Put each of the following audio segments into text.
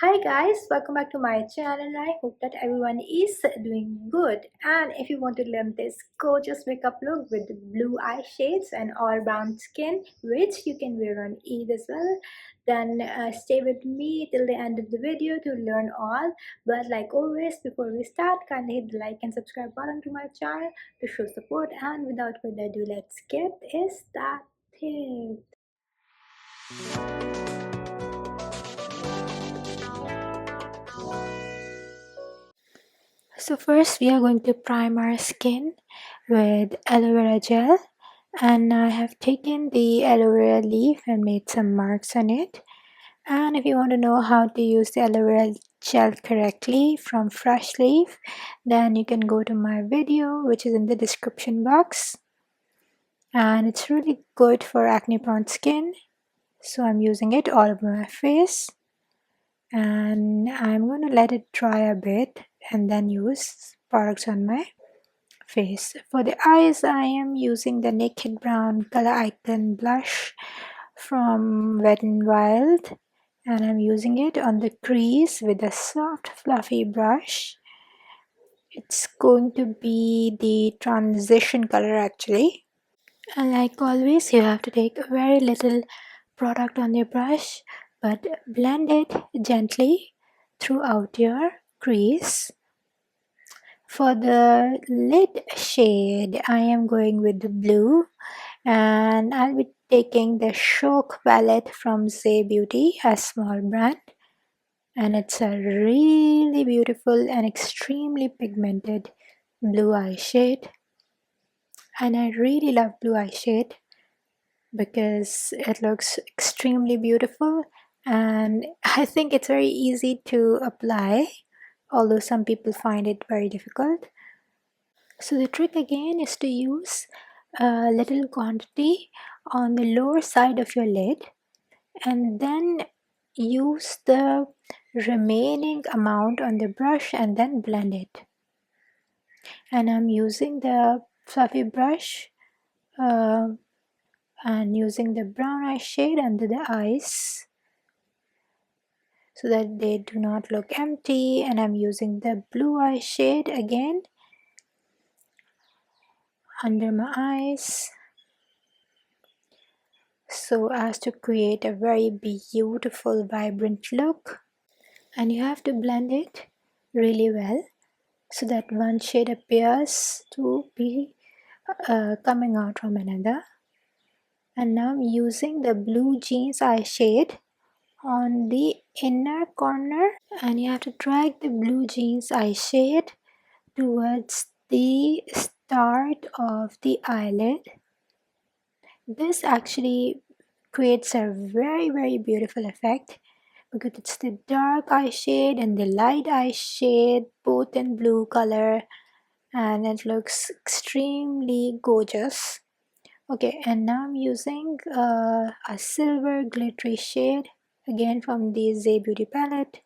Hi guys, welcome back to my channel. I hope that everyone is doing good. And if you want to learn this gorgeous makeup look with blue eye shades and all brown skin, which you can wear on Eid as well, then stay with me till the end of the video to learn all. But like always, before we start, kindly hit the like and subscribe button to my channel to show support. And without further ado, let's get started. So first we are going to prime our skin with aloe vera gel, and I have taken the aloe vera leaf and made some marks on it. And if you want to know how to use the aloe vera gel correctly from fresh leaf, then you can go to my video which is in the description box, and it's really good for acne prone skin. So I'm using it all over my face, and I'm going to let it dry a bit and then use products on my face. For the eyes, I am using the Naked Brown Color Icon blush from Wet n Wild, and I'm using it on the crease with a soft fluffy brush. It's going to be the transition color actually, and like always you have to take a very little product on your brush but blend it gently throughout your crease. For the lid shade, I am going with the blue, and I'll be taking the Shock palette from Zay Beauty, a small brand, and it's a really beautiful and extremely pigmented blue eye shade. And I really love blue eye shade because it looks extremely beautiful, and I think it's very easy to apply, although some people find it very difficult. So the trick again is to use a little quantity on the lower side of your lid, and then use the remaining amount on the brush and then blend it. And I'm using the fluffy brush and using the brown eye shade under the eyes so that they do not look empty, and I'm using the blue eye shade again under my eyes so as to create a very beautiful vibrant look. And you have to blend it really well so that one shade appears to be coming out from another. And now I'm using the blue jeans eye shade on the inner corner, and you have to drag the blue jeans eye shade towards the start of the eyelid. This actually creates a very beautiful effect because it's the dark eye shade and the light eye shade both in blue color, and it looks extremely gorgeous. Okay, and now I'm using a silver glittery shade again from the Zay Beauty palette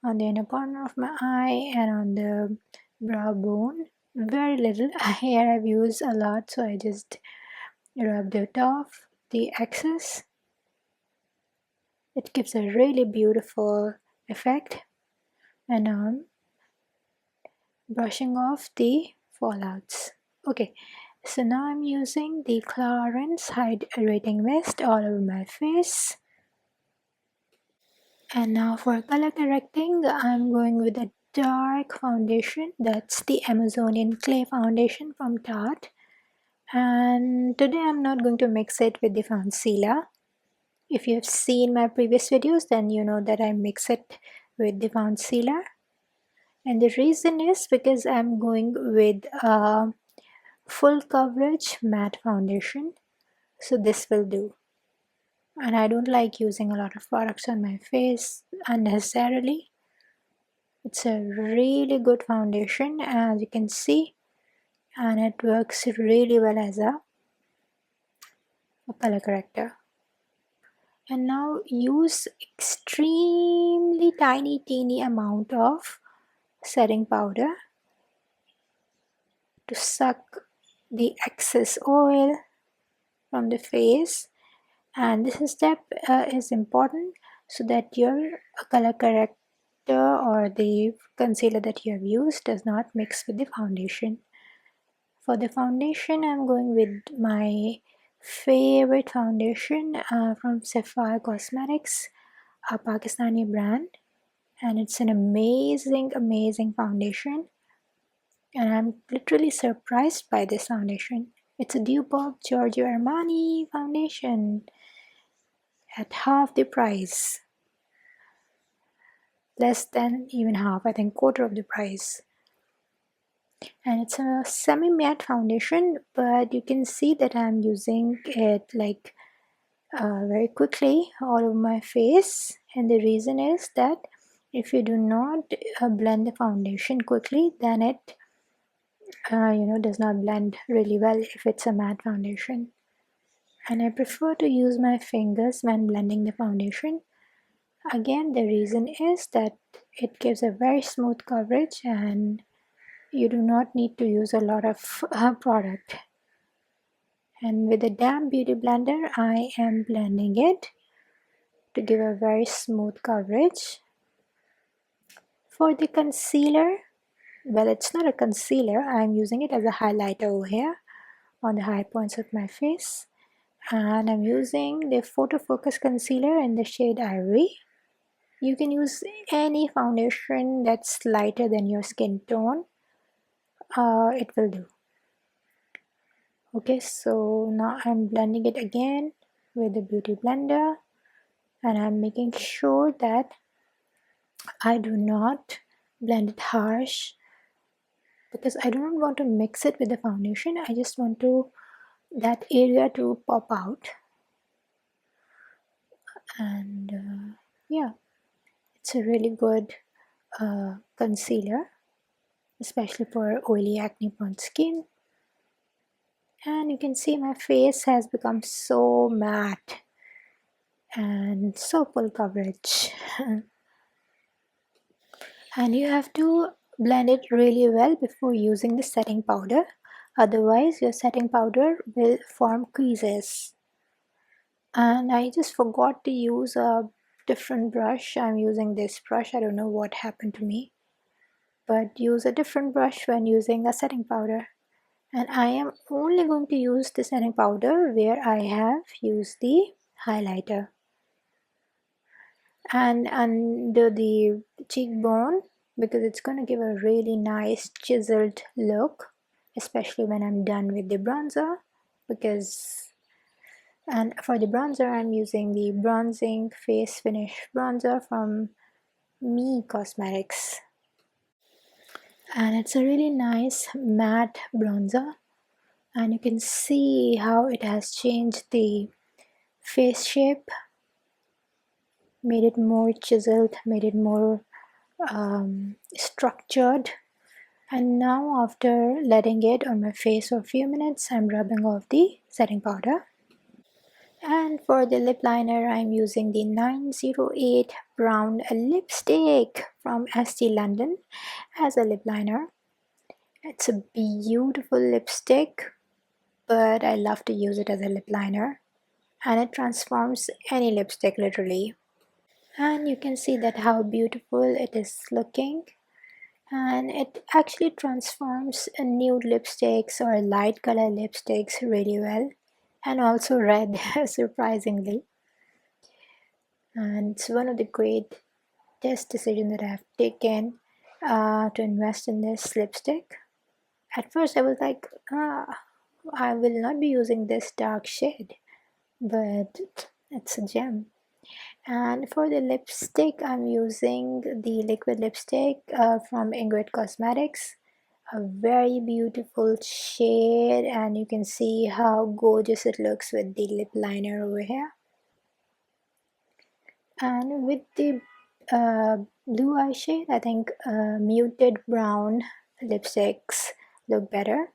on the inner corner of my eye and on the brow bone. Very little. Here I've used a lot, so I just rubbed it off the excess. It gives a really beautiful effect, and now I'm brushing off the fallouts. Okay, so now I'm using the Clarins Hydrating Mist all over my face. And now for color correcting, I'm going with a dark foundation. That's the Amazonian Clay Foundation from Tarte. And today I'm not going to mix it with the concealer. If you have seen my previous videos, then you know that I mix it with the concealer. And the reason is because I'm going with a full coverage matte foundation. So this will do. And I don't like using a lot of products on my face unnecessarily. It's a really good foundation, as you can see, and it works really well as a color corrector. And now use extremely teeny amount of setting powder to suck the excess oil from the face, and this step is important so that your color highlighter or the concealer that you have used does not mix with the foundation. For the foundation, I'm going with my favorite foundation from Sapphire Cosmetics, a Pakistani brand, and it's an amazing foundation, and I'm literally surprised by this foundation. It's a dupe of Giorgio Armani foundation at half the price, less than even half, I think quarter of the price. And it's a semi-matte foundation, but you can see that I'm using it like very quickly all over my face, and the reason is that if you do not blend the foundation quickly, then it does not blend really well if it's a matte foundation. And I prefer to use my fingers when blending the foundation. Again, the reason is that it gives a very smooth coverage and you do not need to use a lot of product. And with the damp beauty blender, I am blending it to give a very smooth coverage. For the concealer, well, it's not a concealer, I'm using it as a highlighter over here on the high points of my face, and I'm using the Photo Focus concealer in the shade Ivory. You can use any foundation that's lighter than your skin tone, it will do. Okay, so now I'm blending it again with the beauty blender, and I'm making sure that I do not blend it harsh because I do not want to mix it with the foundation. I just want that area to pop out. And yeah, it's a really good concealer, especially for oily acne prone skin. And you can see my face has become so matte and so full coverage. And you have to blend it really well before using the setting powder, otherwise your setting powder will form creases. And I just forgot to use a different brush. I'm using this brush, I don't know what happened to me, but use a different brush when using a setting powder. And I am only going to use the setting powder where I have used the highlighter. And under the cheekbone, because it's going to give a really nice chiseled look, especially when I'm done with the bronzer. And for the bronzer, I'm using the Bronzing Face Finish Bronzer from Me Cosmetics. And it's a really nice matte bronzer. And you can see how it has changed the face shape, made it more chiseled, made it more structured. And now after letting it on my face for a few minutes, I'm rubbing off the setting powder. And for the lip liner, I'm using the 908 Brown lipstick from ST London as a lip liner. It's a beautiful lipstick, but I love to use it as a lip liner. And it transforms any lipstick literally. And you can see that how beautiful it is looking. And it actually transforms nude lipsticks or light color lipsticks really well, and also red surprisingly. And it's one of the greatest decisions that I have taken to invest in this lipstick. At first I was like, I will not be using this dark shade, but it's a gem. And for the lipstick, I'm using the liquid lipstick from Ingrid Cosmetics. A very beautiful shade, and you can see how gorgeous it looks with the lip liner over here. And with the blue eye shade, I think muted brown lipsticks look better.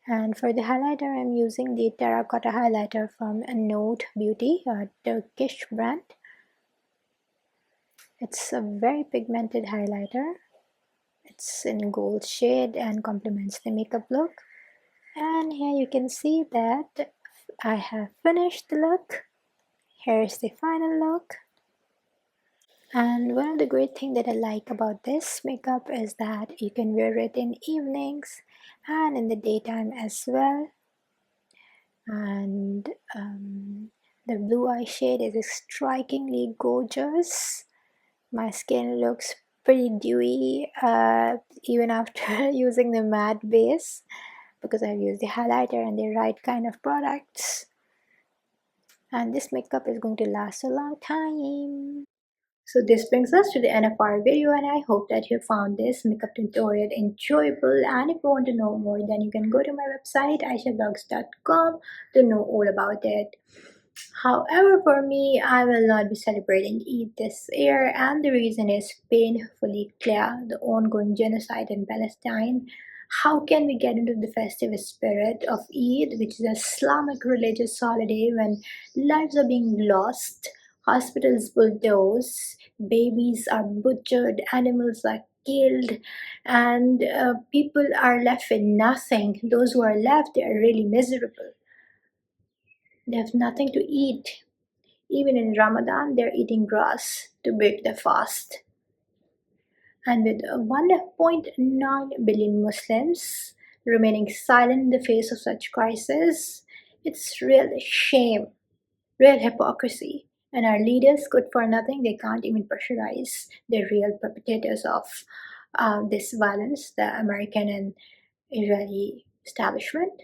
And for the highlighter, I'm using the terracotta highlighter from Note Beauty, a Turkish brand. It's a very pigmented highlighter. It's in gold shade and complements the makeup look. And here you can see that I have finished the look. Here's the final look. And one of the great things that I like about this makeup is that you can wear it in evenings and in the daytime as well. And the blue eye shade is strikingly gorgeous. My skin looks pretty dewy even after using the matte base, because I've used the highlighter and the right kind of products. And this makeup is going to last a long time. So this brings us to the end of our video, and I hope that you found this makeup tutorial enjoyable. And if you want to know more, then you can go to my website aishablogs.com to know all about it. However, for me, I will not be celebrating Eid this year, and the reason is painfully clear: the ongoing genocide in Palestine. How can we get into the festive spirit of Eid, which is an Islamic religious holiday when lives are being lost, hospitals bulldozed, babies are butchered, animals are killed, and people are left with nothing? Those who are left, they are really miserable. They have nothing to eat. Even in Ramadan, they're eating grass to break the fast. And with 1.9 billion Muslims remaining silent in the face of such crisis, it's real shame, real hypocrisy. And our leaders, good for nothing, they can't even pressurize the real perpetrators of this violence, the American and Israeli establishment.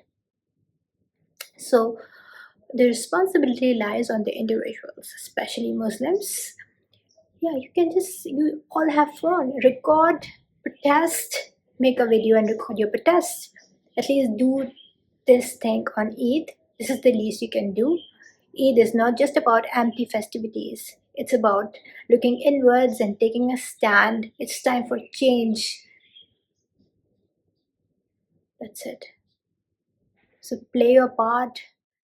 So the responsibility lies on the individuals, especially Muslims. Yeah, you all have fun, record, protest, make a video and record your protest. At least do this thing on Eid. This is the least you can do. Eid is not just about empty festivities. It's about looking inwards and taking a stand. It's time for change. That's it. So play your part,